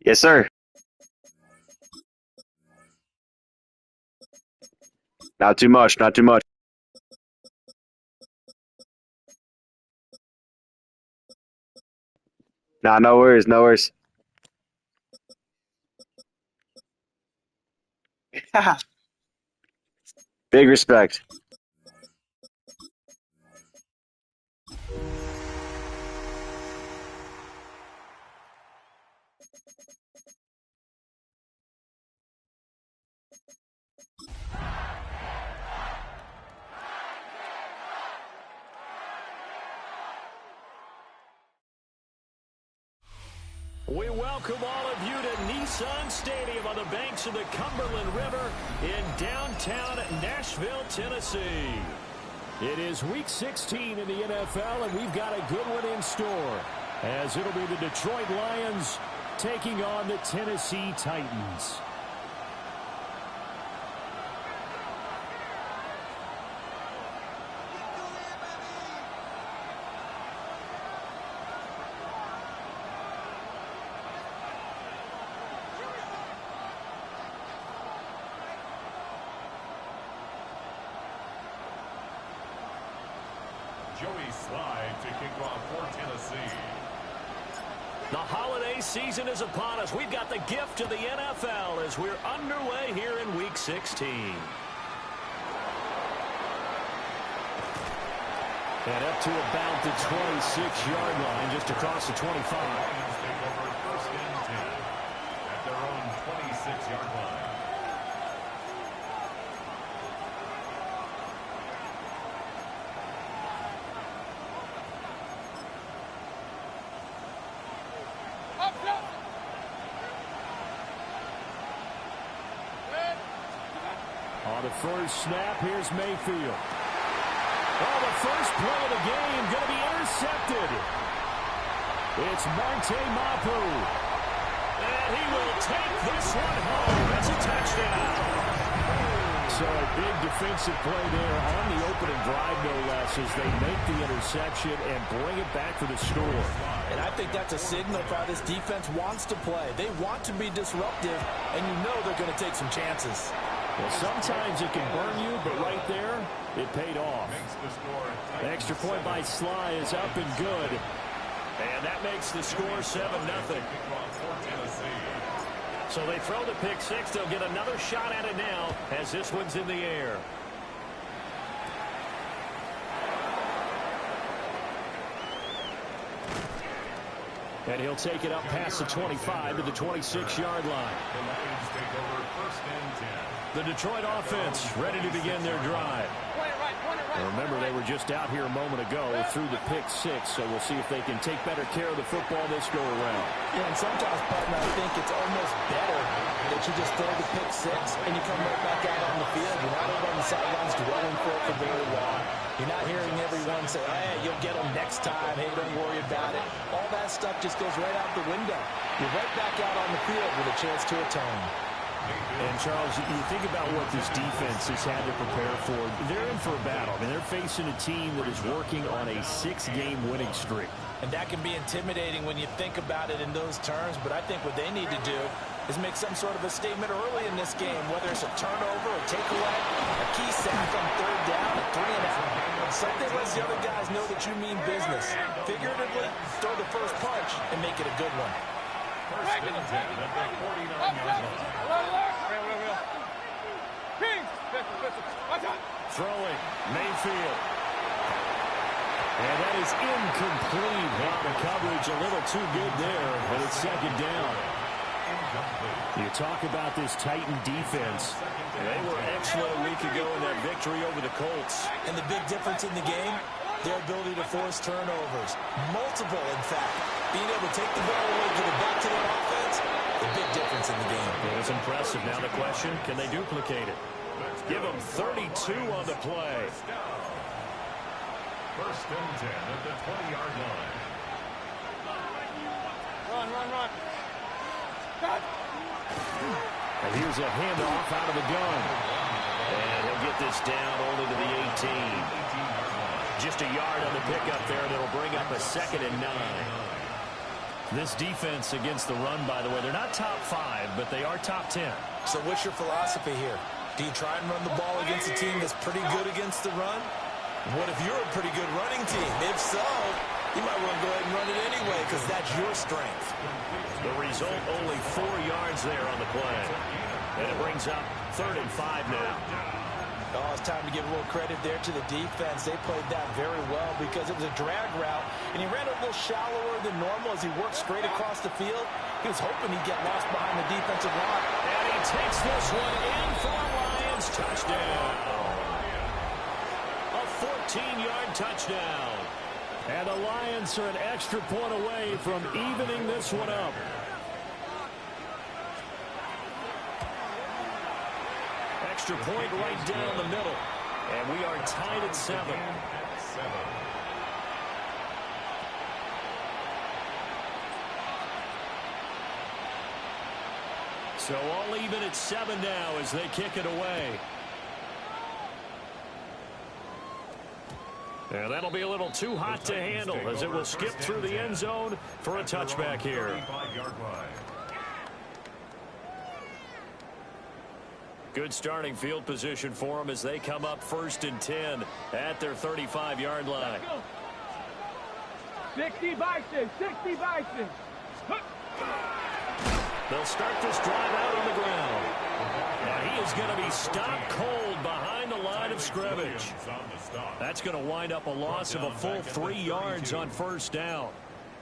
Yes, sir. Not too much, not too much. Nah, no worries, no worries. Big respect. We welcome all of you to Nissan Stadium on the banks of the Cumberland River in downtown Nashville, Tennessee. It is Week 16 in the NFL, and we've got a good one in store, as it'll be the Detroit Lions taking on the Tennessee Titans. To kick off for Tennessee. The holiday season is upon us. We've got the gift of the NFL as we're underway here in Week 16. And up to about the 26-yard line, just across the 25. Lions take over first and 10 at their own 26-yard line. On the first snap, here's Mayfield. Oh, the first play of the game going to be intercepted. It's Marte Mapu. And he will take this one home. That's a touchdown. So a big defensive play there on the opening drive, no less, as they make the interception and bring it back for the score. And I think that's a signal for how this defense wants to play. They want to be disruptive, and you know they're going to take some chances. Well, sometimes it can burn you, but right there, it paid off. The extra point by Sly is up and good. And that makes the score 7-0. So they throw the pick six. They'll get another shot at it now as this one's in the air. And he'll take it up past the 25 to the 26-yard line. The Lions take over first and 10. The Detroit offense ready to begin their drive. And remember, they were just out here a moment ago through the pick six, so we'll see if they can take better care of the football this go-around. Yeah, and sometimes, partner, I think it's almost better that you just throw the pick six and you come right back out on the field. You're not over on the sidelines dwelling for it for very long. You're not hearing everyone say, hey, you'll get them next time. Hey, don't worry about it. All that stuff just goes right out the window. You're right back out on the field with a chance to atone. And, Charles, you think about what this defense has had to prepare for. They're in for a battle. I mean, they're facing a team that is working on a 6-game winning streak. And that can be intimidating when you think about it in those terms, but I think what they need to do is make some sort of a statement early in this game, whether it's a turnover, a takeaway, a key sack on third down, a 3-and-out. Something lets the other guys know that you mean business. Figuratively, throw the first punch and make it a good one. First and 10 at the 49-yard line. Throwing, Mayfield. And that is incomplete. Well, the coverage a little too good there, but it's second down. You talk about this Titan defense. They were excellent a week ago in that victory over the Colts. And the big difference in the game, their ability to force turnovers. Multiple, in fact. Being able to take the ball away, give it back to their offense, the big difference in the game. It was impressive. Now the question, can they duplicate it? Give them 32 on the play. First and 10 at the 20-yard line. Run. And here's a handoff out of the gun. And he'll get this down only to the 18. Just a yard on the pickup there, and it'll bring up a 2nd and 9. This defense against the run, by the way, they're not top 5, but they are top 10. So what's your philosophy here? Do you try and run the ball against a team that's pretty good against the run? What if you're a pretty good running team? If so, you might want to go ahead and run it anyway because that's your strength. The result, only 4 yards there on the play. And it brings up 3rd and 5 now. Oh, it's time to give a little credit there to the defense. They played that very well because it was a drag route, and he ran a little shallower than normal as he worked straight across the field. He was hoping he'd get lost behind the defensive line. And he takes this one in for a Lions touchdown. A 14-yard touchdown. And the Lions are an extra point away from evening this one up. Extra point right down the middle. And we are tied at 7. So all even at 7 now as they kick it away. And that'll be a little too hot to handle as it will skip through the end zone for a touchback here. Good starting field position for them as they come up 1st and 10 at their 35-yard line. 60 Bison, 60 Bison. They'll start this drive out on the ground. Now he is going to be stopped cold behind the line of scrimmage. That's going to wind up a loss of a full 3 yards on 1st down.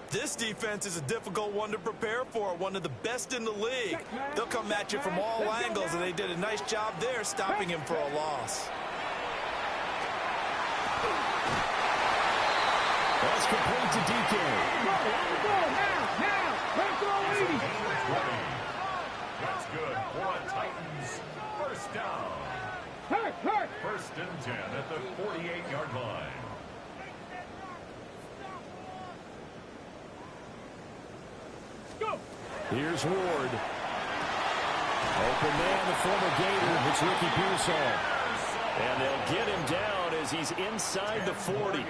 This defense is a difficult one to prepare for, one of the best in the league. They'll come at you from all angles, and they did a nice job there stopping him for a loss. That's complete to DK. That's good for a Titans first down. 1st and 10 at the 48-yard line. Here's Ward. Open man, the former Gator. It's Ricky Pearsall. And they'll get him down as he's inside the 40.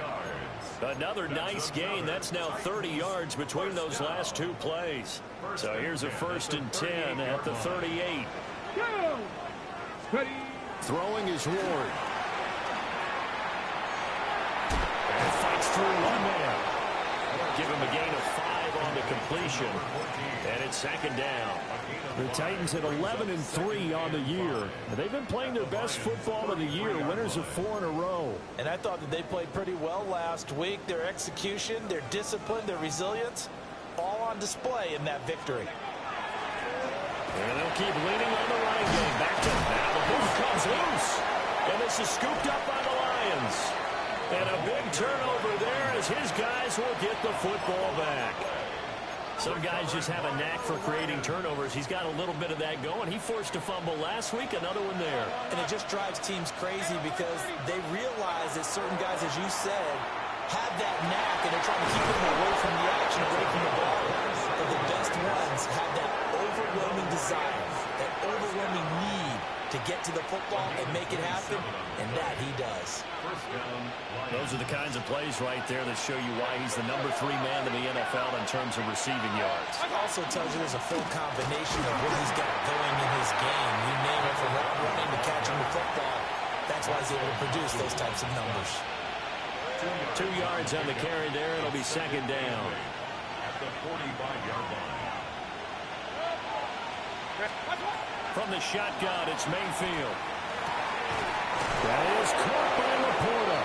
Another nice gain. That's now 30 yards between those last 2 plays. So here's a 1st and 10 at the 38. Throwing is Ward. And fights through one man. Give him a gain of 5 on the completion. And it's 2nd down. The Titans at 11-3 on the year. They've been playing their best football of the year. Winners of 4 in a row. And I thought that they played pretty well last week. Their execution, their discipline, their resilience, all on display in that victory. And they'll keep leaning on the running game. Back to now. The ball comes loose. And this is scooped up by the Lions. And a big turnover there as his guys will get the football back. Some guys just have a knack for creating turnovers. He's got a little bit of that going. He forced a fumble last week, another one there. And it just drives teams crazy because they realize that certain guys, as you said, have that knack, and they're trying to keep them away from the action, away from the ball. But the best ones have that overwhelming desire, that overwhelming need to get to the football and make it happen, and that he does. Those are the kinds of plays right there that show you why he's the number 3 man in the NFL in terms of receiving yards. It also tells you there's a full combination of what he's got going in his game. You name it, from route running to catching the football. That's why he's able to produce those types of numbers. 2 yards on the carry there. It'll be 2nd down. At the 45-yard line. From the shotgun, it's Mayfield. That is caught by Laporta.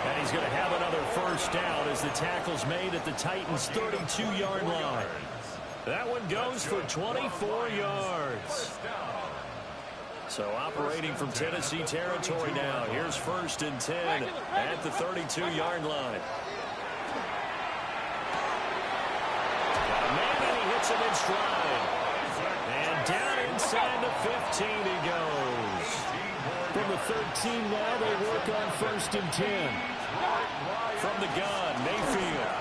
And he's going to have another 1st down as the tackle's made at the Titans' 32-yard line. That one goes for 24 yards. So operating from Tennessee territory now. Here's 1st and 10 at the 32-yard line. Got a man and he hits him in stride. And down inside the 15 he goes. From the 13 now, they work on 1st and 10. From the gun, Mayfield.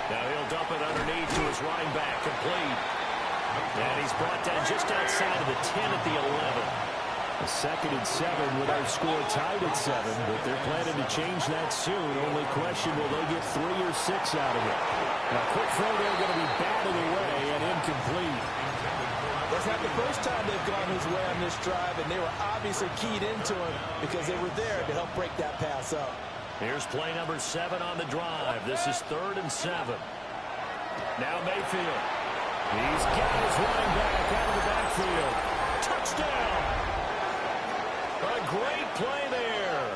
Now he'll dump it underneath to his running back, complete. And he's brought down just outside of the 10 at the 11. A 2nd and 7 with our score tied at 7, but they're planning to change that soon. Only question, will they get 3 or 6 out of it? A quick throw there going to be batted away and incomplete. That's not the first time they've gone his way on this drive, and they were obviously keyed into him because they were there to help break that pass up. Here's play number 7 on the drive. This is 3rd and 7. Now Mayfield. He's got his running back out of the backfield. Touchdown! A great play there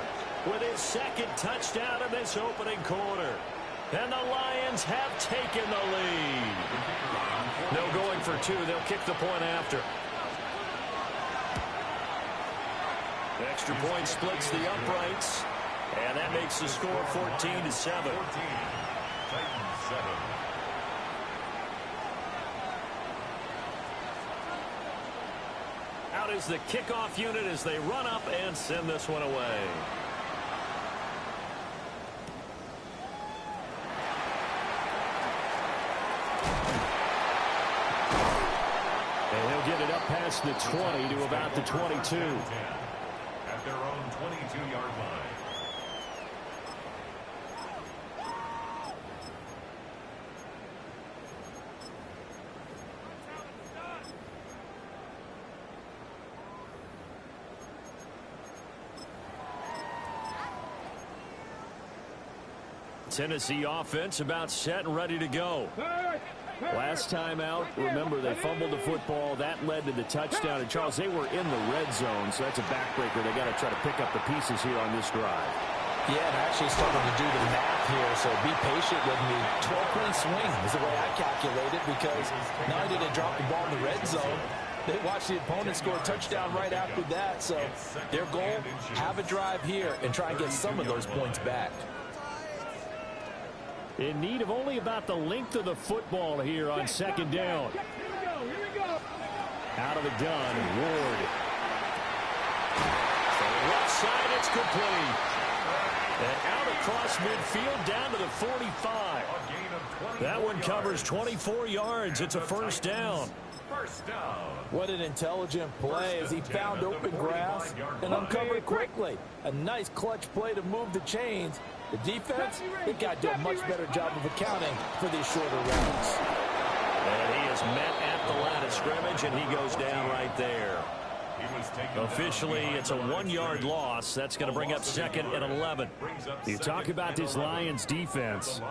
with his second touchdown in this opening quarter. And the Lions have taken the lead. No going for 2. They'll kick the point after. Extra point splits the uprights. And that makes the score 14-7. 14. Titans 7. Out is the kickoff unit as they run up and send this one away. And he'll get it up past the 20 to about the 22. At their own 22-yard line. Tennessee offense about set and ready to go. Last time out, remember, they fumbled the football. That led to the touchdown. And, Charles, they were in the red zone, so that's a backbreaker. They got to try to pick up the pieces here on this drive. Yeah, and I actually started to do the math here, so be patient with me. 12-point swing is the way I calculate it, because not only did they drop the ball in the red zone, they watched the opponent score a touchdown right after that. So their goal, have a drive here and try and get some of those points back. In need of only about the length of the football here on second down. Here we go. Out of the gun, Ward. From the left side, it's complete. And out across midfield down to the 45. That one covers 24 yards. It's a first down. First down. What an intelligent play as he found open grass and uncovered quickly. A nice clutch play to move the chains. The defense, they've got to do a much better job of accounting for these shorter routes. And he is met at the line of scrimmage, and he goes down right there. Officially, it's a 1-yard loss. That's going to bring up second and 11. You talk about this Lions defense.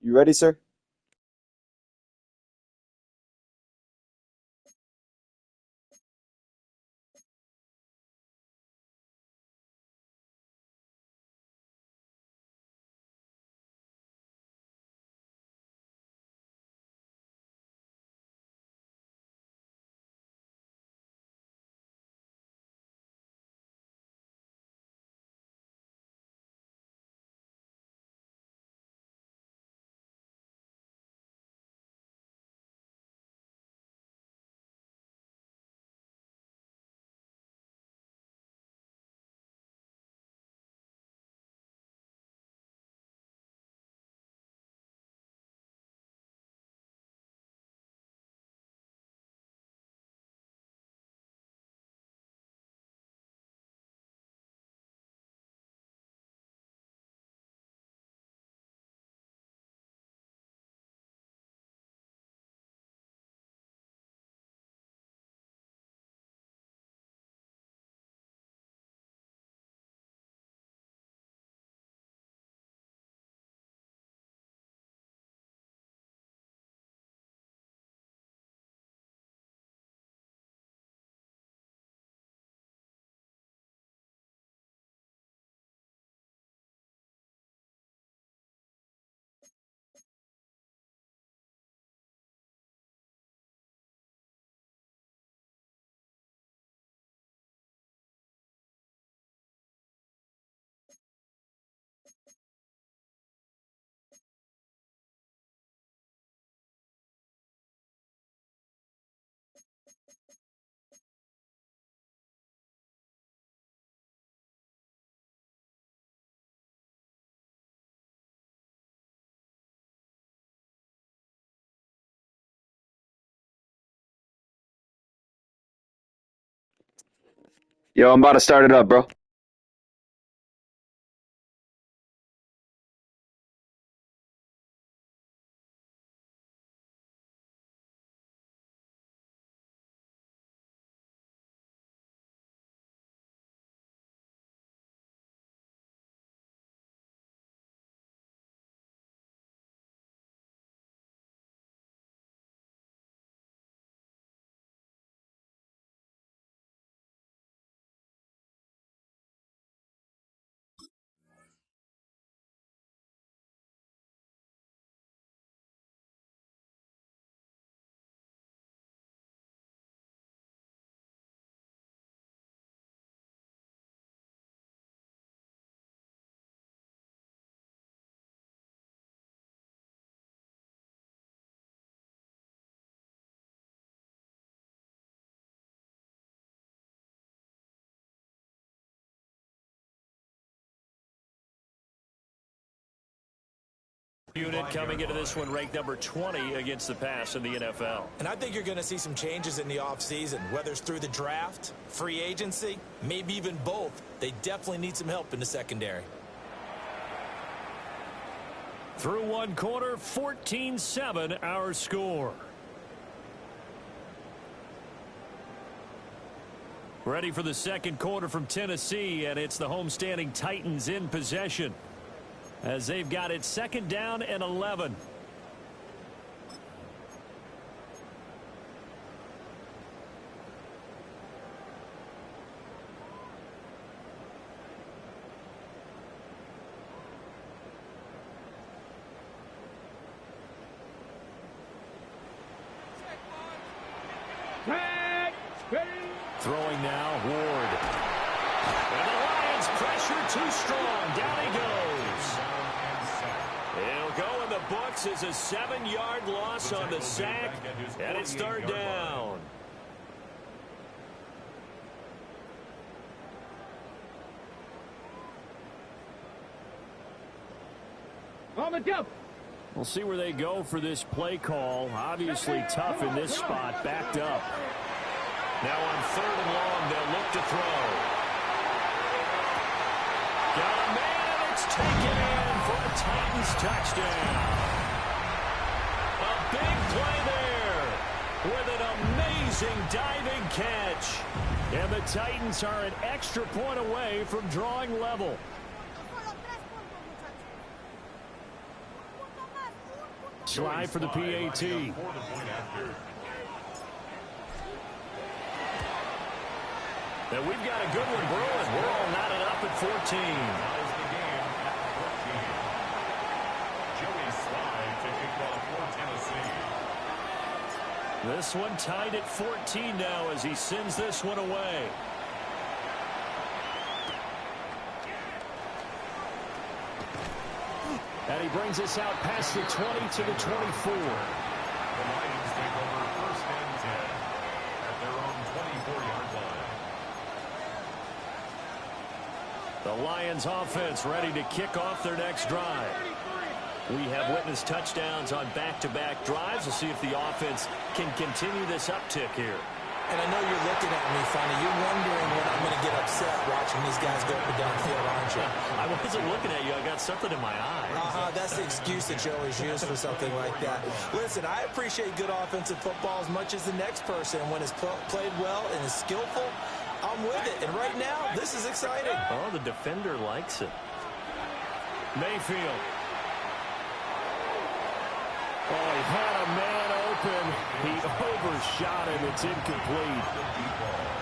You ready, sir? Yo, I'm about to start it up, bro. Unit coming into this one ranked number 20 against the pass in the NFL. And I think you're going to see some changes in the offseason, whether it's through the draft, free agency, maybe even both. They definitely need some help in the secondary. Through one quarter, 14-7 our score. Ready for the second quarter from Tennessee, and it's the homestanding Titans in possession, as they've got it second down and 11. Throwing now, Ward. And the Lions pressure too strong. Down he goes. It'll go in the books as a 7-yard loss on the sack, and it's third down. On the jump. We'll see where they go for this play call. Obviously tough in this spot, backed up. Now on third and long, they'll look to throw. Got a man, it's taken in for a Titans touchdown. A big play there with an amazing diving catch. And the Titans are an extra point away from drawing level. Slide for the PAT. And we've got a good one brewing. We're all knotted up at 14. This one tied at 14 now as he sends this one away. And he brings us out past the 20 to the 24. The Lions take over first and 10 at their own 24-yard line. The Lions offense ready to kick off their next drive. We have witnessed touchdowns on back-to-back drives. We'll see if the offense can continue this uptick here. And I know you're looking at me funny. You're wondering when I'm going to get upset watching these guys go up and down the field, aren't you? I wasn't looking at you. I got something in my eye. That's the excuse that you always use for something like that. Listen, I appreciate good offensive football as much as the next person. When it's played well and is skillful, I'm with it. And right now, this is exciting. Oh, the defender likes it. Mayfield. Oh, he had a man open. He overshot him. It's incomplete.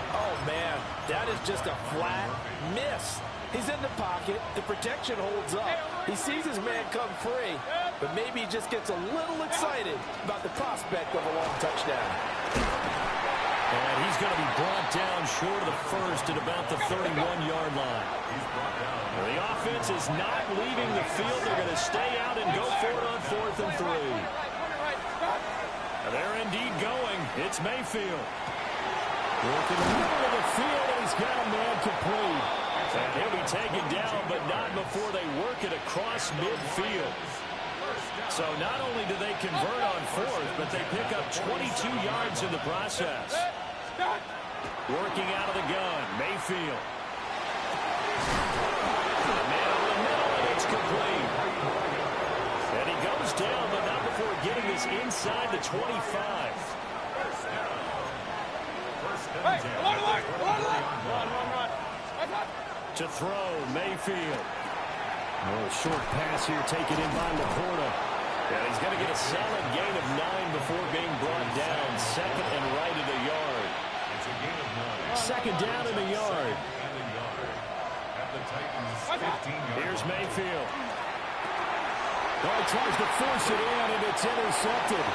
Oh, man, that is just a flat miss. He's in the pocket. The protection holds up. He sees his man come free, but maybe he just gets a little excited about the prospect of a long touchdown. And he's going to be brought down short of the first at about the 31-yard line. The offense is not leaving the field. They're going to stay out and go for it on 4th and 3. And they're indeed going. It's Mayfield. Working in the middle of the field, and he's got a man complete. And he'll be taken down, but not before they work it across midfield. So not only do they convert on 4th, but they pick up 22 yards in the process. Working out of the gun, Mayfield. The man over the middle, and it's complete. And he goes down, but not before getting this inside the 25. To throw, Mayfield. Oh, short pass here taken in by Laporta. And he's going to get a solid gain of 9 before being brought down. Second and right of the yard. It's a gain of 9. Second down in the yard. At the Titans' 15-yard Here's Mayfield. Oh, he tries to force it in, and it's intercepted.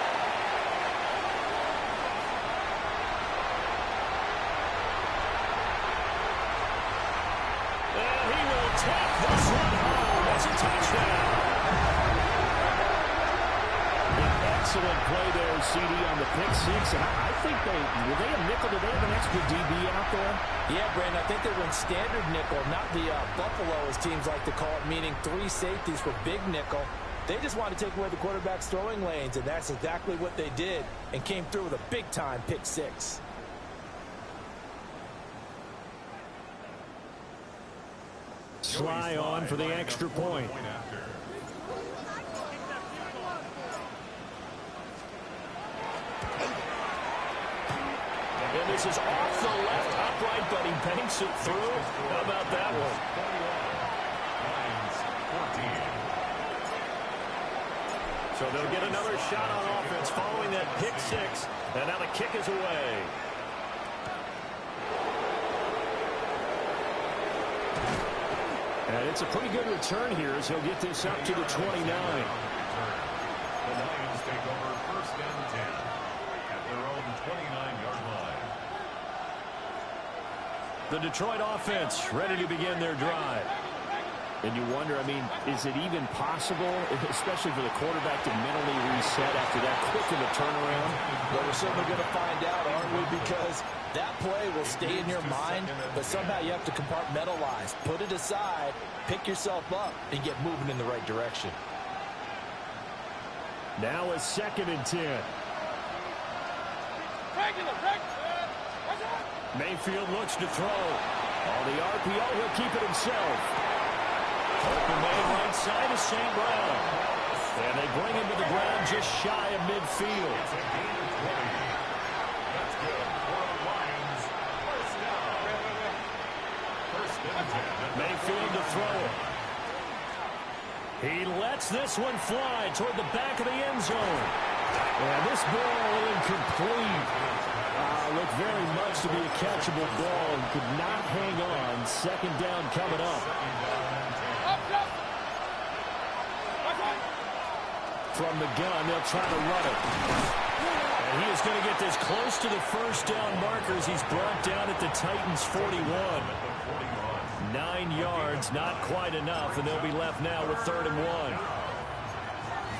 And he will take this one home. That's a touchdown. Excellent play there, CD, on the pick six. And I think were they a nickel? Did they have an extra DB out there? Yeah, Brandon, I think they were in standard nickel, not the Buffalo, as teams like to call it, meaning 3 safeties for big nickel. They just wanted to take away the quarterback's throwing lanes, and that's exactly what they did, and came through with a big-time pick six. Sly on for the extra point. And this is off the left upright, but he banks it through. How about that one? So they'll get another shot on offense following that pick six. And now the kick is away. And it's a pretty good return here as he'll get this up to the 29. The Lions take over first and 10 at their own 29-yard line. The Detroit offense ready to begin their drive. And you wonder, I mean, is it even possible, especially for the quarterback, to mentally reset after that quick of a turnaround? Well, we're certainly going to find out, aren't we? Because that play will stay in your mind, but somehow you have to compartmentalize. Put it aside, pick yourself up, and get moving in the right direction. Now a 2nd and 10. Mayfield looks to throw. On the RPO, he'll keep it himself. Open man right side is St. Brown. And they bring him to the ground just shy of midfield. It's a gain of 20. That's good for the Lions. First down. First and 10. Mayfield to throw it. He lets this one fly toward the back of the end zone. And this ball incomplete. Looked very much to be a catchable ball and could not hang on. Second down coming up. From the gun, they'll try to run it. And he is going to get this close to the first down markers. He's brought down at the Titans' 41. 9 yards, not quite enough, and they'll be left now with 3rd and 1.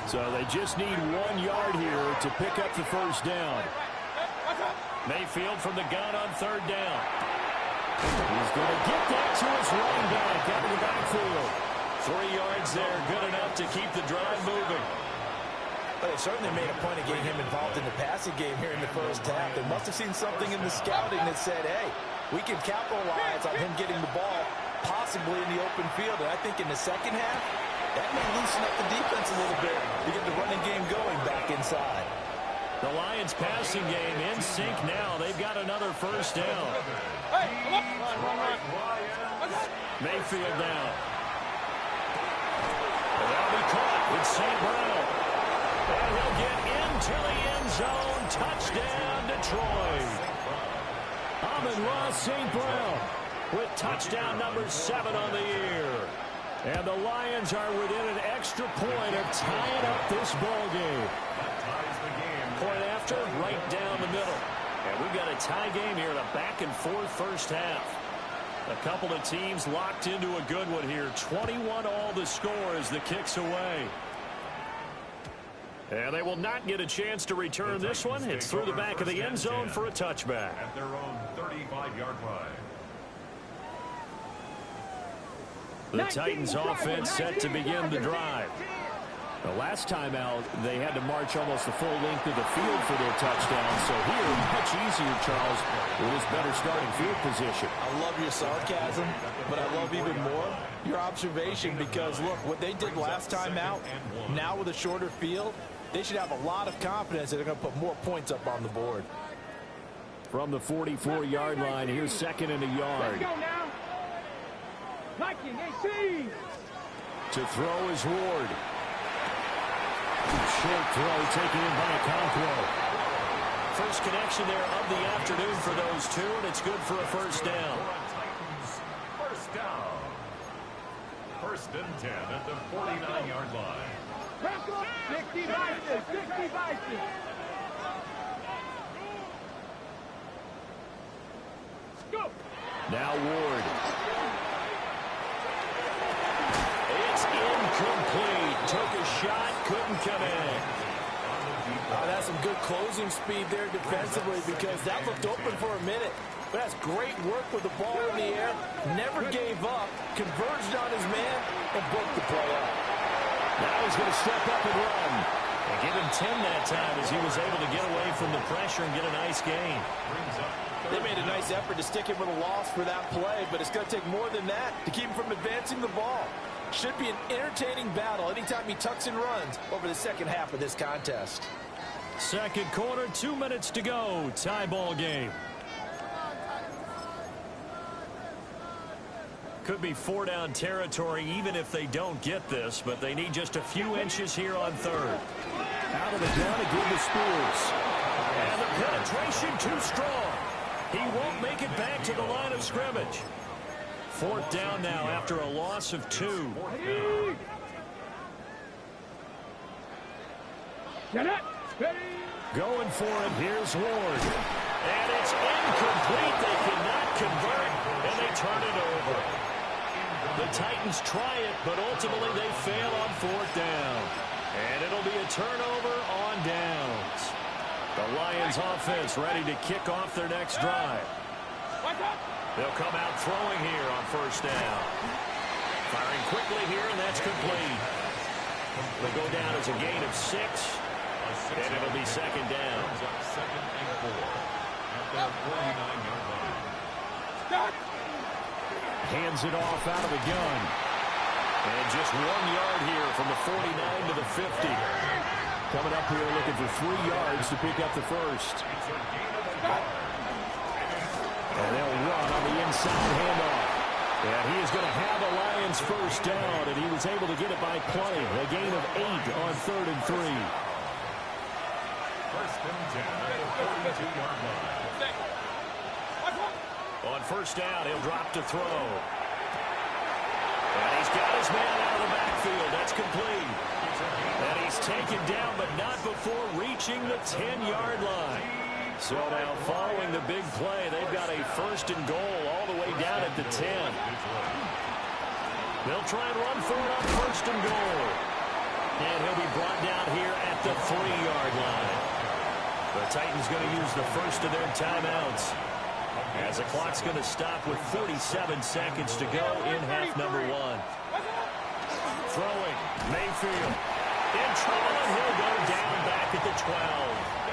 So they just need 1 yard here to pick up the first down. Mayfield from the gun on 3rd down. He's going to get that to his running back out of the backfield. 3 yards there, good enough to keep the drive moving. Well, they certainly made a point of getting him involved in the passing game here in the first half. They must have seen something in the scouting that said, hey, we can capitalize on him getting the ball possibly in the open field. And I think in the second half, that may loosen up the defense a little bit to get the running game going back inside. The Lions passing game in sync now. They've got another first down. Mayfield down. And that'll be caught with St. Brown. And he'll get into the end zone. Touchdown, Detroit. Amon-Ra St. Brown with touchdown number 7 on the year. And the Lions are within an extra point of tying up this ball game. Point after, right down the middle. And we've got a tie game here in a back-and-forth first half. A couple of teams locked into a good one here. 21 all the score as the kick's away. And they will not get a chance to return this one. It's through the back of the end zone for a touchback. At their own 35-yard line. The Titans offense set to begin the drive. The last time out, they had to march almost the full length of the field for their touchdown. So here, much easier, Charles, with his better starting field position. I love your sarcasm, but I love even more your observation because, look, what they did last time out, now with a shorter field, they should have a lot of confidence that they're going to put more points up on the board. From the 44-yard line, here's second and a yard. Let's go now. Liking 18. To throw is Ward. Short throw taken in by Conquo. First connection there of the afternoon for those two, and it's good for a first down. First down. First and 10 at the 49-yard line. 60 Vikings. 60 Vikings. Go. Now Ward. It's incomplete. Took a shot, couldn't come in. That's some good closing speed there defensively because that looked open for a minute. But that's great work with the ball in the air. Never gave up, converged on his man, and broke the play up. Now he's going to step up and run. And give him 10 that time as he was able to get away from the pressure and get a nice gain. They made a nice effort to stick him with a loss for that play, but it's going to take more than that to keep him from advancing the ball. Should be an entertaining battle anytime he tucks and runs over the second half of this contest. Second quarter, 2 minutes to go. Tie ball game. Could be four-down territory even if they don't get this, but they need just a few inches here on third. Out of the gun again to Spears. And the penetration too strong. He won't make it back to the line of scrimmage. Fourth down now after a loss of 2. Get it. Ready. Going for it. Here's Ward. And it's incomplete. They cannot convert, and they turn it over. The Titans try it, but ultimately they fail on fourth down. And it'll be a turnover on downs. The Lions offense ready to kick off their next drive. They'll come out throwing here on first down. Firing quickly here, and that's complete. They'll go down as a gain of 6, and it'll be second down. Second and 4 at the 49-yard line. Hands it off out of the gun. And just 1 yard here from the 49 to the 50. Coming up here looking for 3 yards to pick up the first. And they'll run on the inside handoff. And he is going to have a Lions first down, and he was able to get it by plenty. A gain of 8 on third and 3. First and 10 at the 42-yard line. On first down, he'll drop to throw. And he's got his man out of the backfield. That's complete. And he's taken down, but not before reaching the 10-yard line. So now following the big play, they've got a first and goal all the way down at the 10. They'll try and run for it on first and goal. And he'll be brought down here at the 3-yard line. The Titans going to use the first of their timeouts, as the clock's going to stop with 47 seconds to go in half number 1. Throwing, Mayfield in trouble, and he'll go down back at the 12.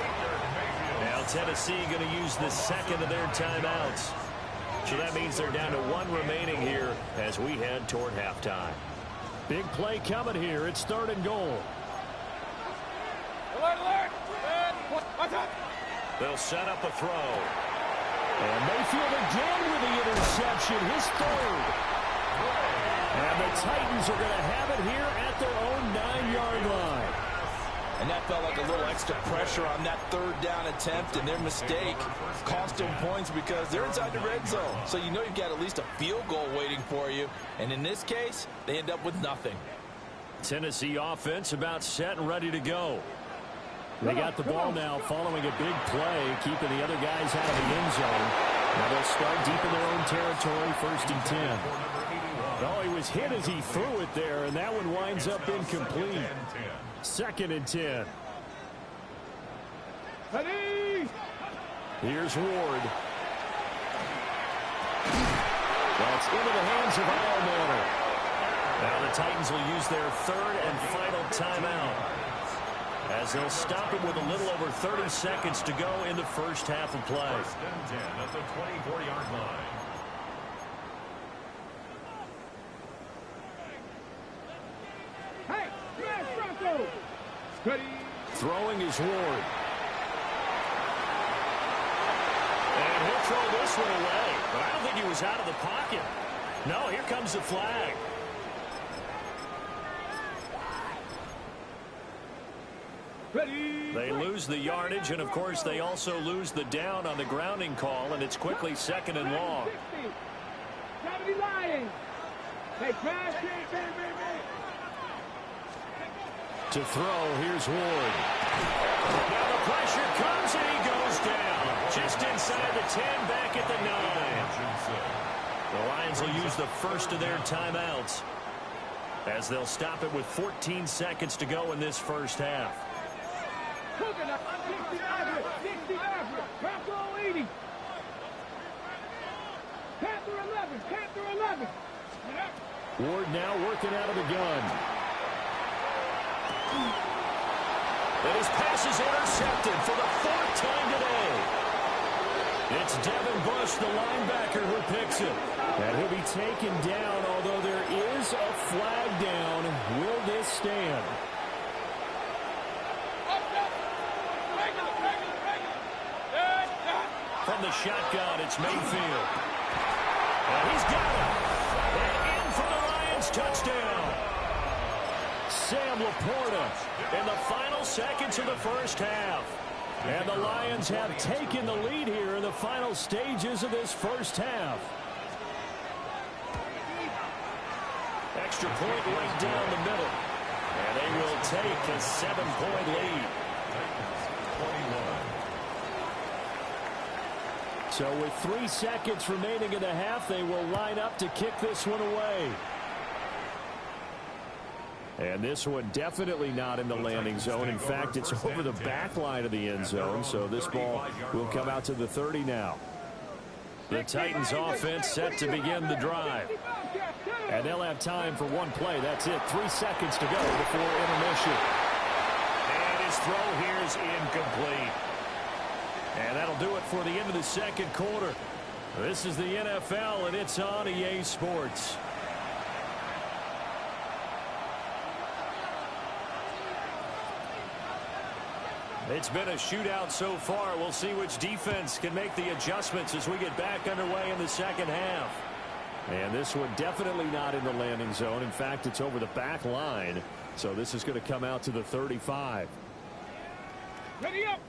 Now Tennessee going to use the second of their timeouts. So that means they're down to 1 remaining here as we head toward halftime. Big play coming here. It's third and goal. Alert, alert. They'll set up a throw. And Mayfield again with the interception, his third. And the Titans are going to have it here at their own 9-yard line. And that felt like a little extra pressure on that third down attempt, and their mistake cost them points because they're inside the red zone. So you know you've got at least a field goal waiting for you. And in this case, they end up with nothing. Tennessee offense about set and ready to go. They got the ball now following a big play, keeping the other guys out of the end zone. Now they'll start deep in their own territory, first and 10. Oh, he was hit as he threw it there, and that one winds up incomplete. Second and 10. Here's Ward. That's into the hands of Almanor. Now the Titans will use their third and final timeout, as they'll stop it with a little over 30 seconds to go in the first half of play. First and 10 at the 24-yard line. Hey, smash Bronco. Steady. Throwing is Ward. And he'll throw this one away, but I don't think he was out of the pocket. No, here comes the flag. Ready. They lose the yardage, and of course they also lose the down on the grounding call, and it's quickly second and long. 60. 70 Lions. Hey, crash it, baby. To throw, here's Ward. Now the pressure comes, and he goes down. Just inside the 10, back at the 9. The Lions will use the first of their timeouts, as they'll stop it with 14 seconds to go in this first half. Coconut, 60 average, 60 average. Bronco 80. Panther 11, Panther 11. Ward now working out of the gun. And his pass is intercepted for the fourth time today. It's Devin Bush, the linebacker, who picks it. And he'll be taken down, although there is a flag down. Will this stand? From the shotgun, it's Mayfield. And he's got it. And in for the Lions touchdown. Sam Laporta in the final seconds of the first half. And the Lions have taken the lead here in the final stages of this first half. Extra point right down the middle. And they will take a 7-point lead. So with 3 seconds remaining in the half, they will line up to kick this one away. And this one definitely not in the landing zone. In fact, it's over the back line of the end zone, so this ball will come out to the 30 now. The Titans offense set to begin the drive. And they'll have time for one play. That's it. 3 seconds to go before intermission. And his throw here is incomplete. And that'll do it for the end of the second quarter. This is the NFL, and it's on EA Sports. It's been a shootout so far. We'll see which defense can make the adjustments as we get back underway in the second half. And this one definitely not in the landing zone. In fact, it's over the back line. So this is going to come out to the 35.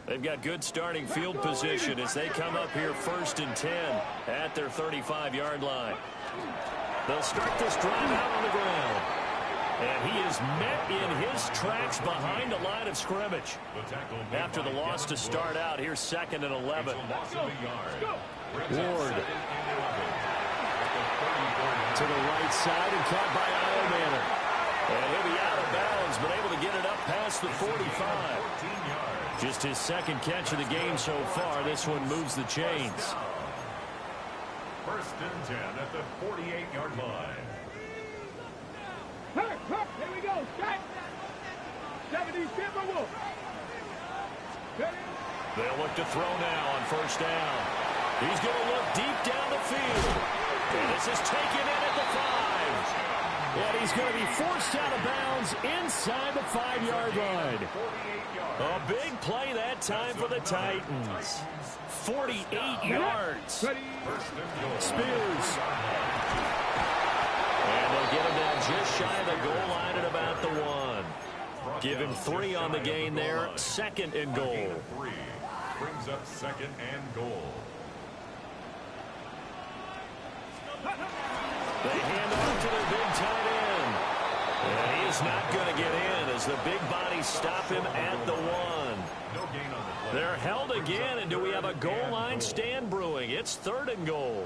They've got good starting field position as they come up here first and 10 at their 35-yard line. They'll start this drive out on the ground. And he is met in his tracks behind the line of scrimmage. After the loss to start out, here's second and 11. Ward to the right side and caught by Ironmanner. And he'll be out of bounds, but able to get it up past the 45. Just his second catch of the game so far. This one moves the chains. First and 10 at the 48-yard line. Here we go. 70 Timberwolves. They'll look to throw now on first down. He's going to look deep down the field. And this is taken in at the 5. And he's going to be forced out of bounds inside the 5-yard line. A big play that time for the Titans. 48 yards. Spears. And they'll get him down just shy of the goal line at about the 1. Give him 3 on the gain there. Second and goal. Brings up second and goal. They hand off to their big tight end. And he is not going to get in as the big bodies stop him at the 1. No gain on the play. They're held again, and do we have a goal line stand brewing? It's third and goal.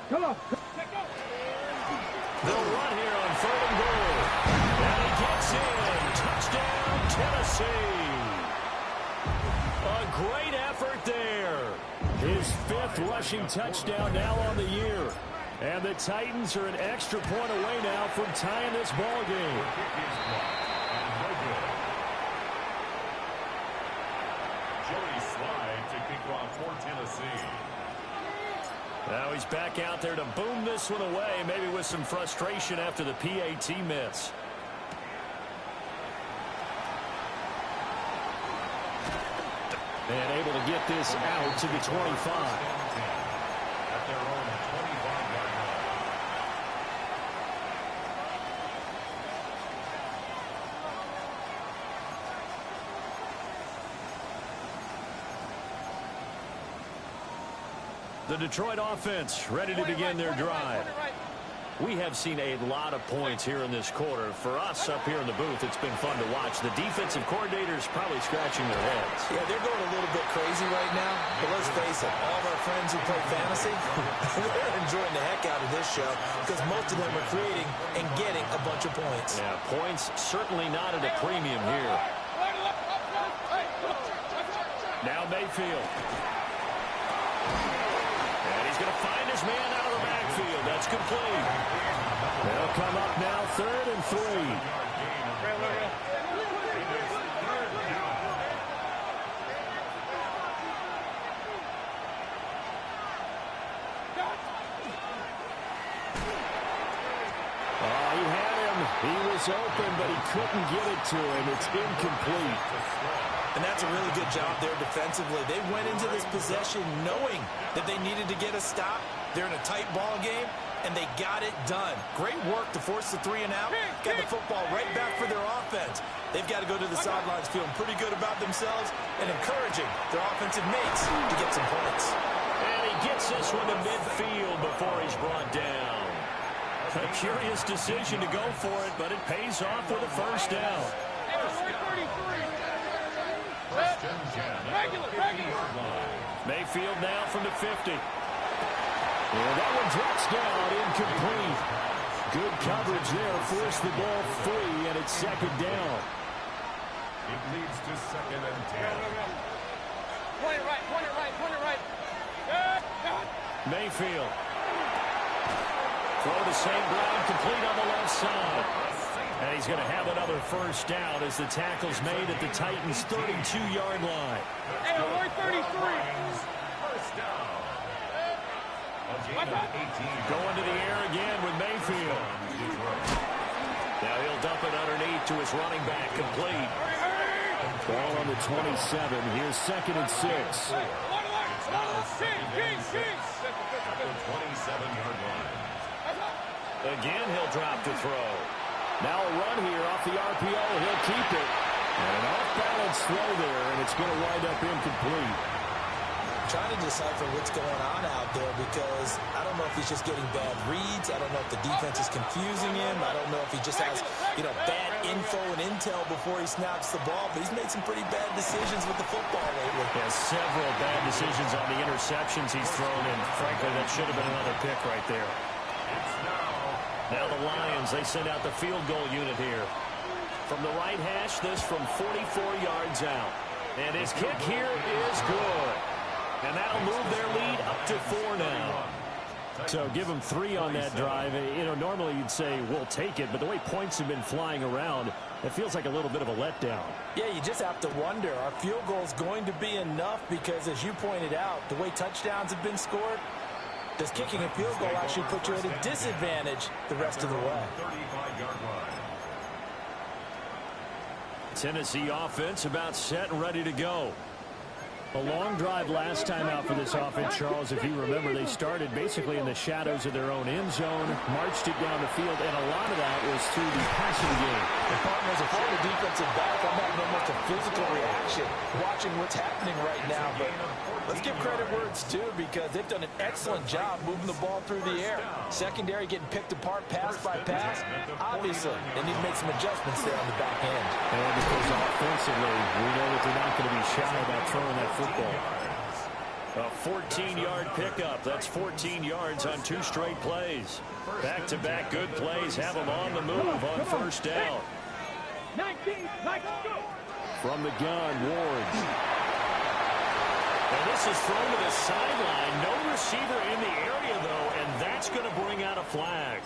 Come on. They'll run here on third and goal. And he gets in. Touchdown, Tennessee. A great effort there. His 5th rushing touchdown now on the year. And the Titans are an extra point away now from tying this ball game. Joey Slide to kick off for Tennessee. Now he's back out there to boom this one away, maybe with some frustration after the PAT miss. And able to get this out to the 25. At their own 25-yard line. The Detroit offense ready to begin their drive. We have seen a lot of points here in this quarter. For us up here in the booth, it's been fun to watch. The defensive coordinators probably scratching their heads. Yeah, they're going a little bit crazy right now. But let's face it, all of our friends who play fantasy, they're enjoying the heck out of this show because most of them are creating and getting a bunch of points. Yeah, points certainly not at a premium here. Now Mayfield. And he's going to find his man out of the backfield. That's complete. They'll come up now 3rd and 3. Oh, he had him. He was open, but he couldn't get it to him. It's incomplete. And that's a really good job there defensively. They went into this possession knowing that they needed to get a stop. They're in a tight ball game, and they got it done. Great work to force the 3 and out. Got the football right back for their offense. They've got to go to the sidelines feeling pretty good about themselves and encouraging their offensive mates to get some points. And he gets this one to midfield before he's brought down. A curious decision to go for it, but it pays off with a first down. Mayfield now from the 50. And that one drops down, incomplete. Good coverage there, forced the ball free, and it's 2nd down. It leads to 2nd and 10. Point it right. Mayfield. Throw to St. Brown, complete on the left side. And he's going to have another first down as the tackle's made at the Titans' 32-yard line. Hey, we're 33. First down. Going to the air again with Mayfield. Now he'll dump it underneath to his running back, complete. Ball on the 27. Here's 2nd and 6. It's now 2nd and 6 at the 27-yard line. Again, he'll drop to throw. Now a run here off the RPO. He'll keep it. And an off-balance throw there, and it's going to wind up incomplete. Trying to decipher what's going on out there because I don't know if he's just getting bad reads. I don't know if the defense is confusing him. I don't know if he just has, bad info and intel before he snaps the ball. But he's made some pretty bad decisions with the football lately. Yeah, several bad decisions on the interceptions he's thrown in. Frankly, that should have been another pick right there. Now the Lions, they send out the field goal unit here. From the right hash, this from 44 yards out. And his kick here is good. And that'll move their lead up to 4 now. So give them 3 on that drive. Normally you'd say, we'll take it. But the way points have been flying around, it feels like a little bit of a letdown. Yeah, you just have to wonder, are field goals going to be enough? Because as you pointed out, the way touchdowns have been scored, does kicking a field goal actually put you at a disadvantage the rest of the way? 35-yard line. Tennessee offense about set and ready to go. A long drive last time out for this offense, Charles. If you remember, they started basically in the shadows of their own end zone, marched it down the field, and a lot of that was through the passing game. And partners, if I'm the defensive back, I'm having almost a physical reaction watching what's happening right now. But let's give credit where it's due because they've done an excellent job moving the ball through the air. Secondary getting picked apart pass by pass. Obviously, they need to make some adjustments there on the back end. And because offensively, we know that they're not going to be shy about throwing that football. A 14-yard pickup. That's 14 yards on 2 straight plays. Back-to-back good plays have them on the move on first down. 19, let's go. From the gun, Ward. And this is thrown to the sideline. No receiver in the area, though, and that's going to bring out a flag.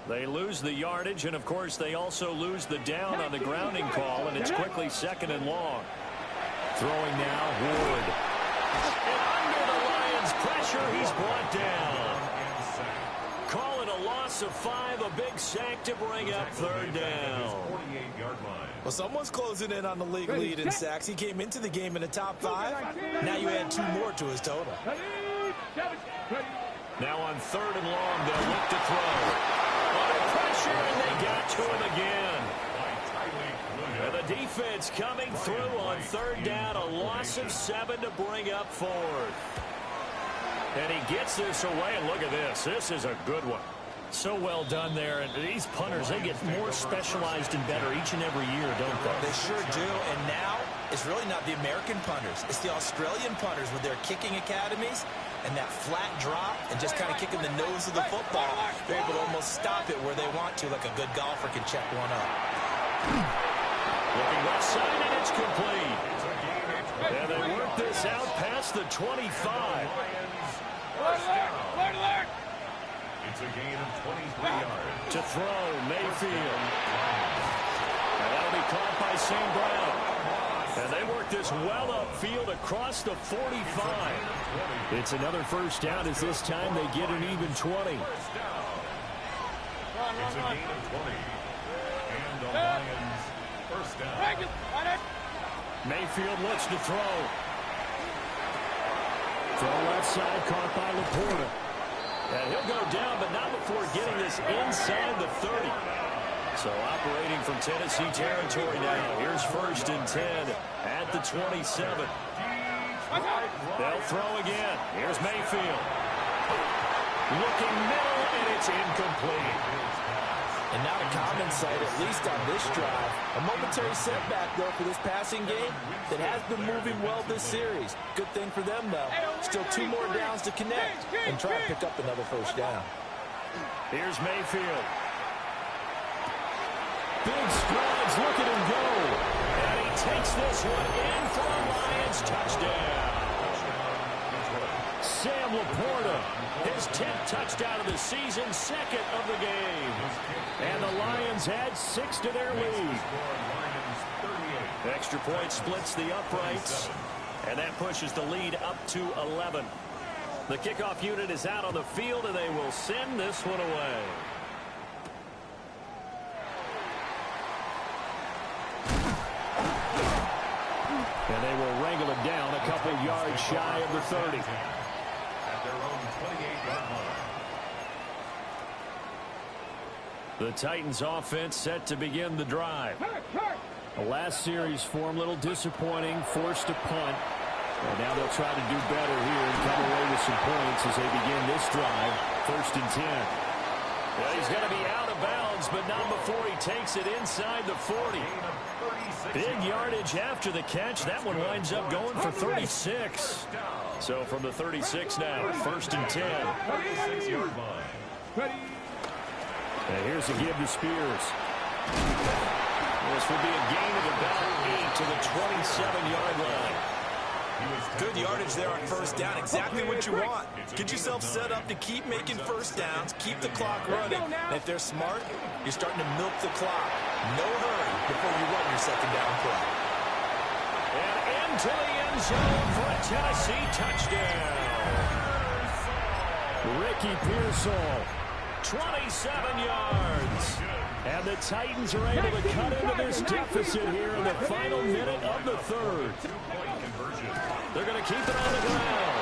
They lose the yardage, and, of course, they also lose the down on the grounding call, and it's quickly 2nd and long. Throwing now, Ward. And under the Lions' pressure, he's brought down. Call it a loss of 5, a big sack to bring up 3rd down. Well, someone's closing in on the league lead in sacks. He came into the game in the top 5. Now you add 2 more to his total. Now on 3rd and long, they'll look to throw. Under pressure, and they got to him again. And the defense coming through on 3rd down, a loss of 7 to bring up 4th. And he gets this away, and look at this. This is a good one. So well done there. And these punters, they get more specialized and better each and every year, don't they? They sure do. And now it's really not the American punters. It's the Australian punters with their kicking academies and that flat drop and just kind of kicking the nose of the football. They're able to almost stop it where they want to, like a good golfer can check one up. Looking left side, and it's complete. And they work this out past the 25. It's a gain of 23 yards. To throw, Mayfield. And that'll be caught by St. Brown. And they work this well upfield across the 45. It's another 1st down as this time they get an even 20. It's a gain of 20. And the Lions 1st down. Mayfield looks to throw. Throw left side, caught by Laporta. And he'll go down, but not before getting this inside the 30. So operating from Tennessee territory now. Here's 1st and 10 at the 27. They'll throw again. Here's Mayfield. Looking middle, and it's incomplete. And not a common sight, at least on this drive. A momentary setback, though, for this passing game that has been moving well this series. Good thing for them, though. Still 2 more downs to connect and try to pick up another 1st down. Here's Mayfield. Big strides, look at him go. And he takes this one in for a Lions touchdown. Sam Laporta, his 10th touchdown of the season, 2nd of the game. And the Lions add 6 to their lead. Extra point splits the uprights, and that pushes the lead up to 11. The kickoff unit is out on the field, and they will send this one away. And they will wrangle it down a couple yards shy of the 30. At their own 28-yard line. The Titans offense set to begin the drive. The last series form a little disappointing, forced to punt. And now they'll try to do better here and come away with some points as they begin this drive. 1st and 10. Well, he's going to be out of bounds, but not before he takes it inside the 40. Big yardage after the catch. That one winds up going for 36. So from the 36 now, 1st and 10. 36-yard line. And here's a give to Spears. This will be a gain of about 8 to the 27-yard line. Good yardage there on 1st down. Exactly what you want. Get yourself set up to keep making 1st downs, keep the clock running. And if they're smart, you're starting to milk the clock. No hurry before you run your 2nd down play. And into the end zone for a Tennessee touchdown. Ricky Pearsall, 27 yards. And the Titans are able to cut into this deficit here in the final minute of the 3rd. They're going to keep it on the ground.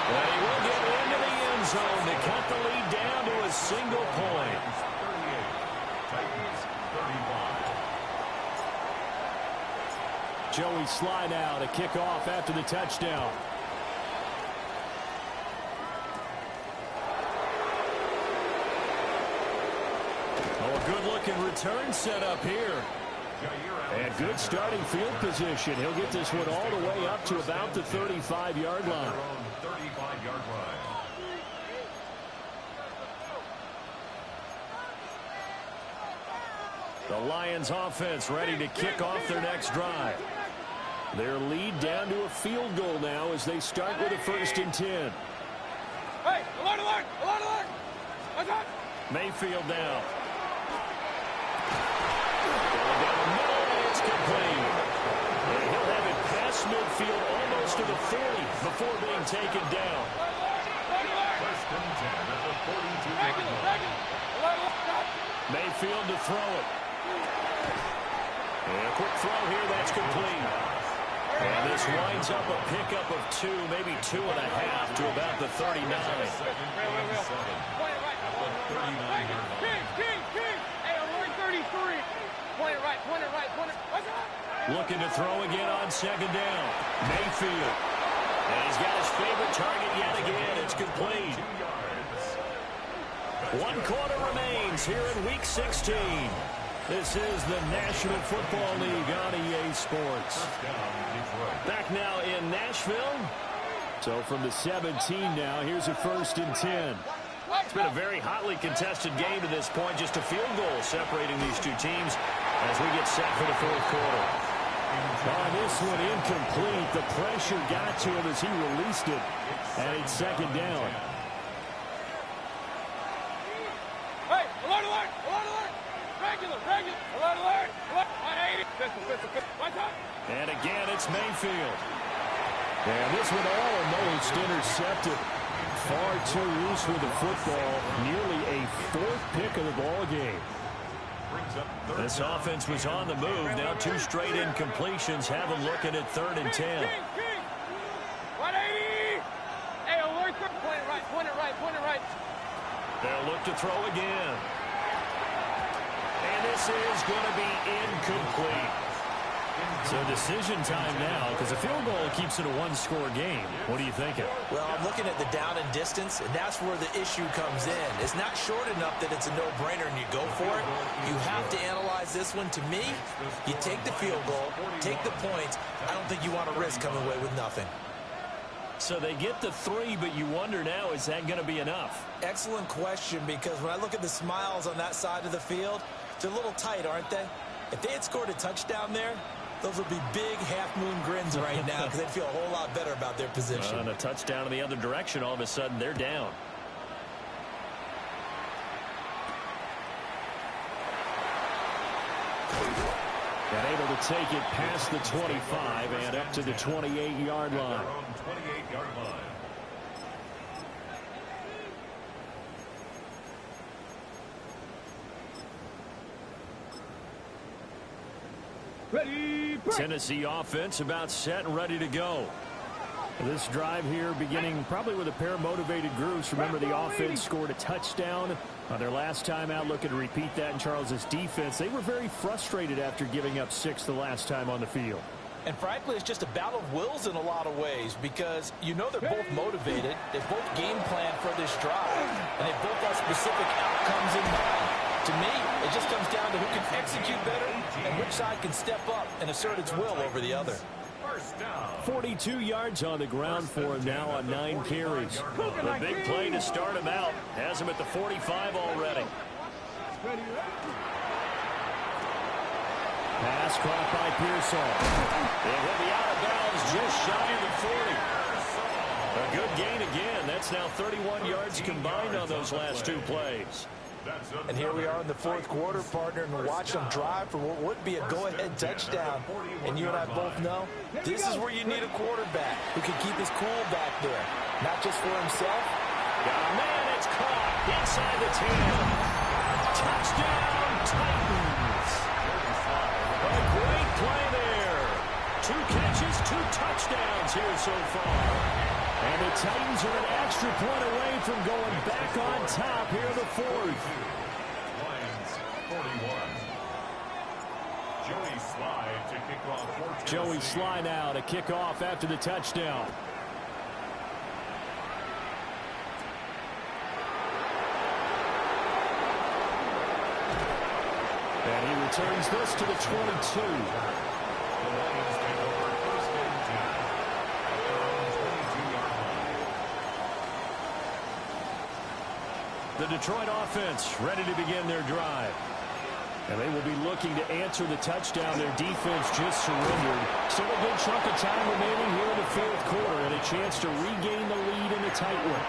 And he will get into the end zone to cut the lead down to a single point. Joey Sly now to kick off after the touchdown. Oh, a good-looking return set up here. And good starting field position. He'll get this one all the way up to about the 35-yard line. The Lions offense ready to kick off their next drive. Their lead down to a field goal now as they start with a 1st and 10. Hey, alert, alert, alert, alert. What's up? Mayfield down. Going down the middle, and it's complete. And he'll have it past midfield almost to the 40 before being taken down. First and 10 at the 42-yard line. Mayfield to throw it. And a quick throw here, that's complete. And this winds up a pickup of 2, maybe 2.5 to about the 39. Looking to throw again on 2nd down. Mayfield. And he's got his favorite target yet again. It's complete. 1 quarter remains here in Week 16. This is the National Football League on EA Sports. Back now in Nashville. So from the 17 now, here's a 1st and 10. It's been a very hotly contested game to this point. Just a field goal separating these two teams as we get set for the 4th quarter. On this one, incomplete. The pressure got to him as he released it. And it's 2nd down. Hey, alert, alert, alert, alert. Regular, alert, alert, alert. 180. Pistol. What's up? And again, it's Mayfield. And this one almost intercepted. Far too loose with the football. Nearly a 4th pick of the ball game. This offense was on the move. Now 2 straight incompletions have them looking at 3rd and 10. 180. Hey, alert. Point it right. They'll look to throw again. And this is going to be incomplete. So decision time now, because a field goal keeps it a 1-score game. What are you thinking? Well, I'm looking at the down and distance, and that's where the issue comes in. It's not short enough that it's a no-brainer and you go for it. You have to analyze this one. To me, you take the field goal, take the points. I don't think you want to risk coming away with nothing. So they get the 3, but you wonder now, is that going to be enough? Excellent question, because when I look at the smiles on that side of the field, they're a little tight, aren't they? If they had scored a touchdown there, those would be big half-moon grins right now because they'd feel a whole lot better about their position. On a touchdown in the other direction, all of a sudden they're down. And able to take it past the 25 and up to the 28-yard line. 28-yard line. Ready. Tennessee offense about set and ready to go. This drive here beginning probably with a pair of motivated groups. Remember, the offense scored a touchdown on their last time out. Looking to repeat that in Charles's defense. They were very frustrated after giving up 6 the last time on the field. And frankly, it's just a battle of wills in a lot of ways because you know they're both motivated. They both game plan for this drive, and they both have specific outcomes in mind. To me, it just comes down to who can execute better and which side can step up and assert its will over the other. 42 yards on the ground for him now on 9 carries. The big play to start him out has him at the 45 already. Pass caught by Pearsall. It will be out of bounds just shy of the 40. A good gain again. That's now 31 yards combined on those last 2 plays. And here we are in the 4th quarter, partner, and watch them drive for what would be a go-ahead touchdown. And you and I both know this is where you need a quarterback who can keep his cool back there. Not just for himself. Got a man, it's caught inside the 10. Touchdown, Titans. A great play there. 2 catches, 2 touchdowns here so far. And the Titans are an extra point away from going back on top here in the 4th. Lions 41. Joey Slye to kick off for Joey Tennessee. Slye now to kick off after the touchdown. And he returns this to the 22. The Lions take over 1st and 10 at their own 22-yard line. The Detroit offense ready to begin their drive. And they will be looking to answer the touchdown. Their defense just surrendered. Still a good chunk of time remaining here in the fourth quarter and a chance to regain the lead in a tight one.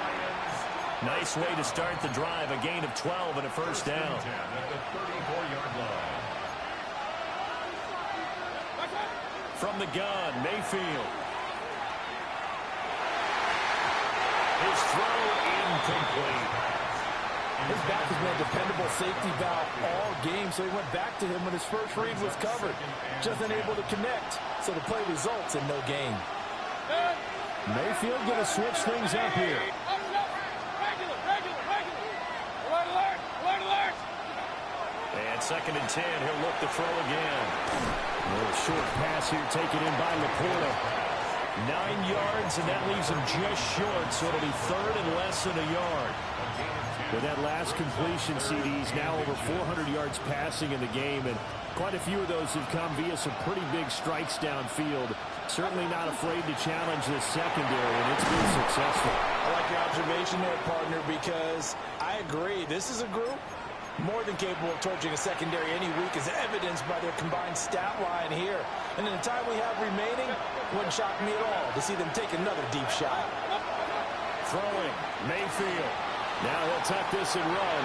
Nice way to start the drive. A gain of 12 and a first down. At the 34-yard line. From the gun, Mayfield. His throw incomplete. His back has been a dependable safety valve all game, so he went back to him when his first read was covered. Just unable to connect, so the play results in no gain. Mayfield going to switch things up here. And 2nd and 10, he'll look to throw again. A little short pass here taken in by Laporta. 9 yards, and that leaves him just short, so it'll be 3rd and less than a yard. With that last completion, CD's now over 400 yards passing in the game, and quite a few of those have come via some pretty big strikes downfield. Certainly not afraid to challenge this secondary, and it's been successful. I like your observation there, partner, because I agree. This is a group more than capable of torching a secondary any week, as evidenced by their combined stat line here. And in the time we have remaining, wouldn't shock me at all to see them take another deep shot. Throwing, Mayfield. Now he'll tuck this and run.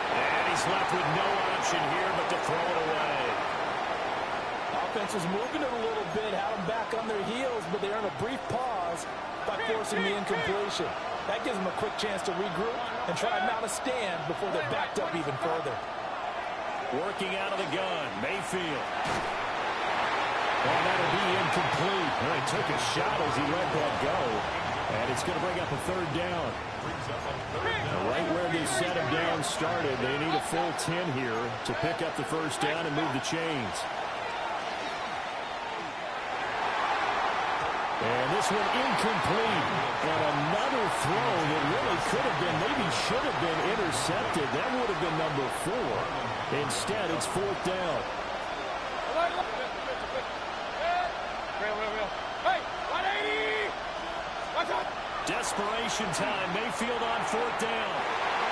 And he's left with no option here but to throw it away. Offense was moving it a little bit, had them back on their heels, but they earned a brief pause by forcing the incompletion. That gives them a quick chance to regroup and try and mount a stand before they're backed up even further. Working out of the gun, Mayfield. And that'll be incomplete. Well, he took a shot as he let that go. And it's going to bring up a 3rd down. Right where this set of downs started, they need a full 10 here to pick up the first down and move the chains. And this one incomplete. And another throw that really could have been, maybe should have been intercepted. That would have been number 4. Instead, it's 4th down. Hey, 180! Watch out! Desperation time. Mayfield on 4th down.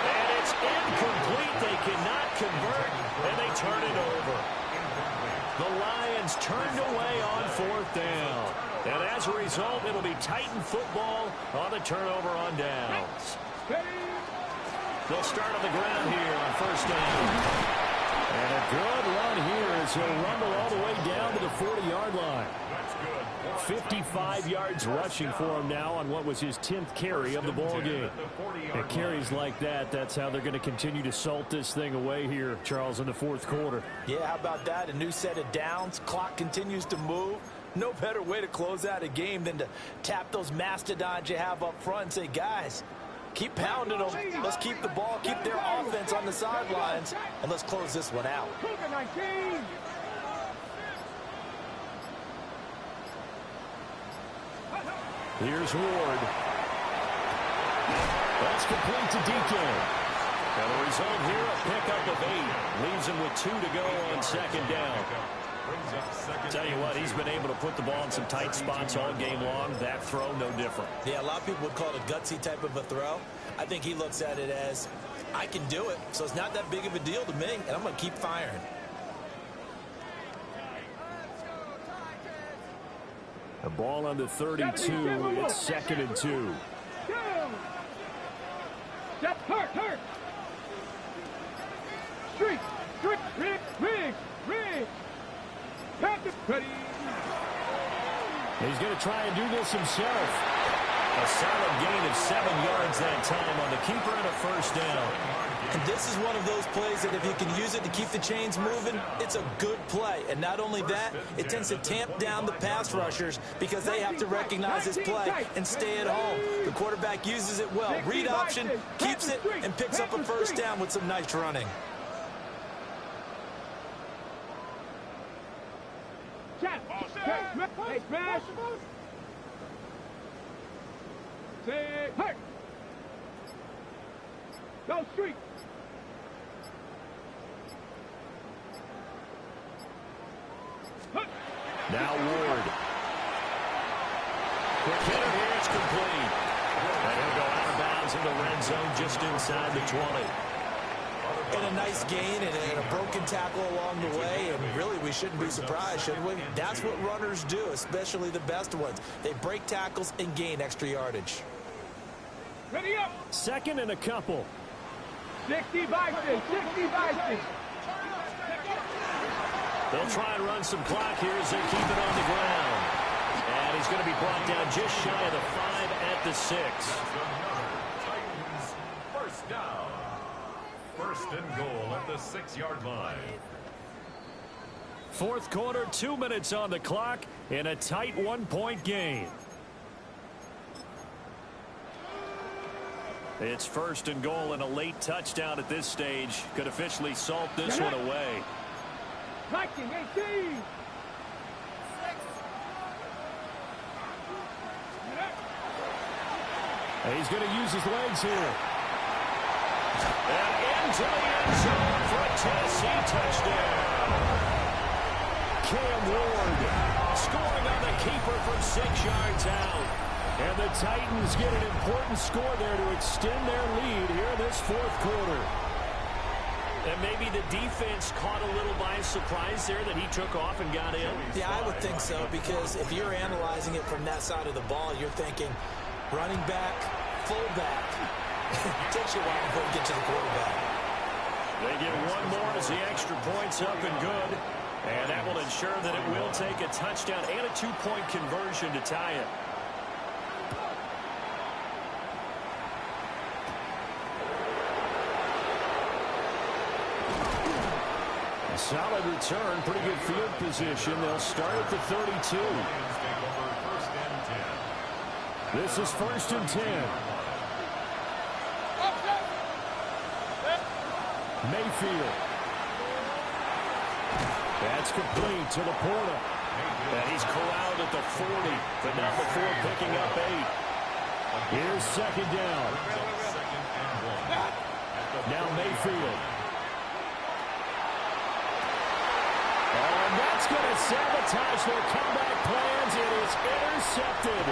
And it's incomplete. They cannot convert, and they turn it over. The Lions turned away on 4th down. And as a result, it'll be Titan football on the turnover on downs. They'll start on the ground here on 1st down. And a good run here as he'll rumble all the way down to the 40-yard line. 55 yards rushing for him now on what was his 10th carry of the ball game. And carries like that, that's how they're going to continue to salt this thing away here, Charles, in the 4th quarter. Yeah, how about that? A new set of downs. Clock continues to move. No better way to close out a game than to tap those mastodons you have up front and say, guys, keep pounding them. Let's keep the ball, keep their offense on the sidelines, and let's close this one out. Here's Ward. That's complete to DK. And the result here, a pickup of 8. Leaves him with 2 to go on 2nd down. Tell you what, he's been able to put the ball in some tight spots all game long. That throw, no different. Yeah, a lot of people would call it a gutsy type of a throw. I think he looks at it as, I can do it, so it's not that big of a deal to me, and I'm going to keep firing. The ball on the 32. It's 2nd and 2. Step, hurt. Street, rig. Ready. He's going to try and do this himself. A solid gain of 7 yards that time on the keeper and a first down. And this is one of those plays that if you can use it to keep the chains moving, it's a good play. And not only that, it tends to tamp down the pass rushers because they have to recognize this play and stay at home. The quarterback uses it well. Read option, keeps it, and picks up a first down with some nice running. Hey, smash! Say, hurt! Go street! Now Ward. Quick hitter here, it's complete. And he'll go out of bounds in the red zone just inside the 20. And a nice gain and a broken tackle along the way, and really we shouldn't be surprised, should we? That's what runners do, especially the best ones. They break tackles and gain extra yardage. Ready up. Second and a couple. 60 Vikings, 60 Vikings. They'll try and run some clock here as they keep it on the ground. And he's going to be brought down just shy of the 5 at the 6. Titans, first down. First and goal at the 6-yard line. Fourth quarter, 2 minutes on the clock in a tight 1-point game. It's first and goal, and a late touchdown at this stage could officially salt this one away. Viking 18. And he's going to use his legs here. And into the end zone for a Tennessee touchdown. Cam Ward scoring on the keeper from 6 yards out. And the Titans get an important score there to extend their lead here in this fourth quarter. And maybe the defense caught a little by surprise there that he took off and got in. Yeah, I would think so, because if you're analyzing it from that side of the ball, you're thinking running back, fullback. It takes you a while before you get to the quarterback. They get one more as the extra point's up and good. And that will ensure that it will take a touchdown and a 2-point conversion to tie it. A solid return, pretty good field position. They'll start at the 32. This is first and 10. Mayfield. That's complete to Laporta. And he's corralled at the 40, but not before picking up 8. Here's second down. Now Mayfield. And that's going to sabotage their comeback plans. It is intercepted.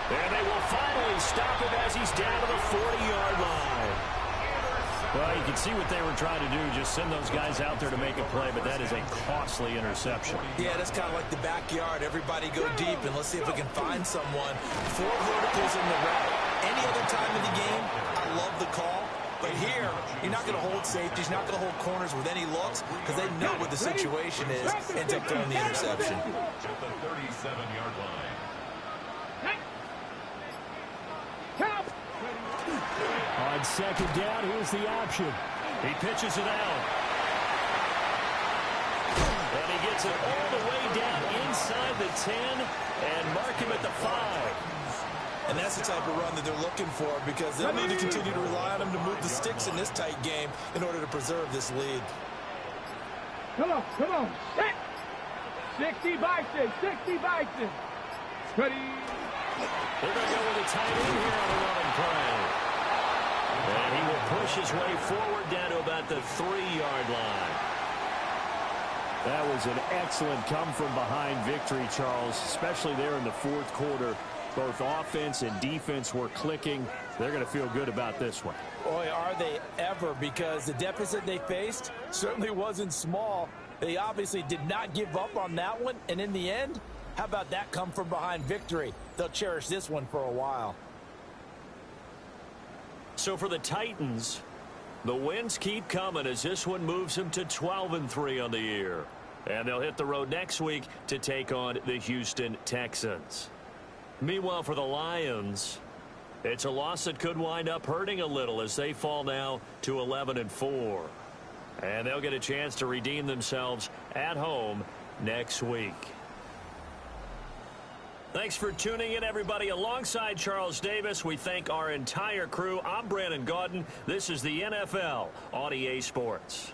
And they will finally stop him as he's down to the 40-yard line. Well, you can see what they were trying to do, just send those guys out there to make a play, but that is a costly interception. Yeah, that's kind of like the backyard. Everybody go deep, and let's see if we can find someone. 4 verticals in the route. Any other time of the game, I love the call. But here, you're not going to hold safeties, you're not going to hold corners with any looks, because they know what the situation is, and to throw the interception. At the 37-yard line. On second down, here's the option. He pitches it out. And he gets it all the way down inside the 10 and mark him at the 5. And that's the type of run that they're looking for, because they'll need to continue to rely on him to move the sticks in this tight game in order to preserve this lead. Come on, come on. 60 Vikings, 60 Vikings. Ready. They're going to go with a tight end here on the running play. And he will push his way forward down to about the 3-yard line. That was an excellent come-from-behind victory, Charles, especially there in the fourth quarter. Both offense and defense were clicking. They're going to feel good about this one. Boy, are they ever, because the deficit they faced certainly wasn't small. They obviously did not give up on that one, and in the end, how about that come-from-behind victory? They'll cherish this one for a while. So for the Titans, the wins keep coming as this one moves them to 12-3 on the year. And they'll hit the road next week to take on the Houston Texans. Meanwhile, for the Lions, it's a loss that could wind up hurting a little as they fall now to 11-4. And they'll get a chance to redeem themselves at home next week. Thanks for tuning in, everybody. Alongside Charles Davis, we thank our entire crew. I'm Brandon Gaudin. This is the NFL on EA Sports.